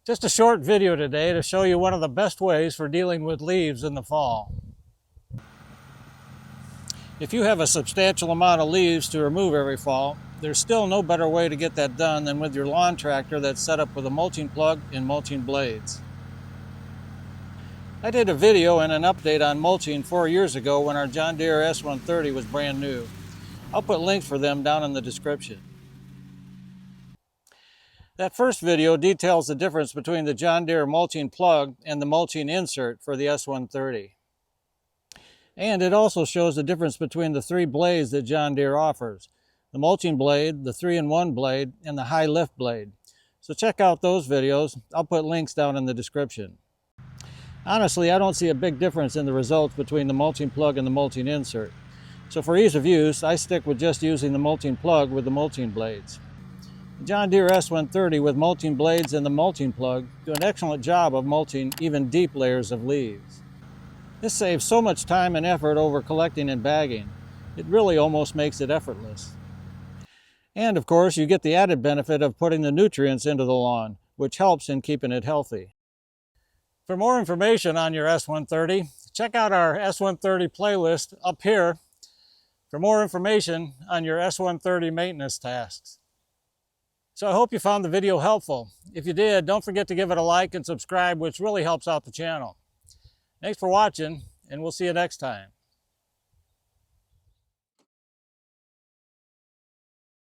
Just a short video today to show you one of the best ways for dealing with leaves in the fall. If you have a substantial amount of leaves to remove every fall, there's still no better way to get that done than with your lawn tractor that's set up with a mulching plug and mulching blades. I did a video and an update on mulching 4 years ago when our John Deere S130 was brand new. I'll put links for them down in the description. That first video details the difference between the John Deere mulching plug and the mulching insert for the S130. And it also shows the difference between the three blades that John Deere offers: the mulching blade, the 3-in-1 blade, and the high lift blade. So check out those videos. I'll put links down in the description. Honestly, I don't see a big difference in the results between the mulching plug and the mulching insert. So for ease of use, I stick with just using the mulching plug with the mulching blades. The John Deere S130 with mulching blades and the mulching plug do an excellent job of mulching even deep layers of leaves. This saves so much time and effort over collecting and bagging. It really almost makes it effortless. And of course, you get the added benefit of putting the nutrients into the lawn, which helps in keeping it healthy. For more information on your S130, check out our S130 playlist up here for more information on your S130 maintenance tasks. So I hope you found the video helpful. If you did, don't forget to give it a like and subscribe, which really helps out the channel. Thanks for watching, and we'll see you next time.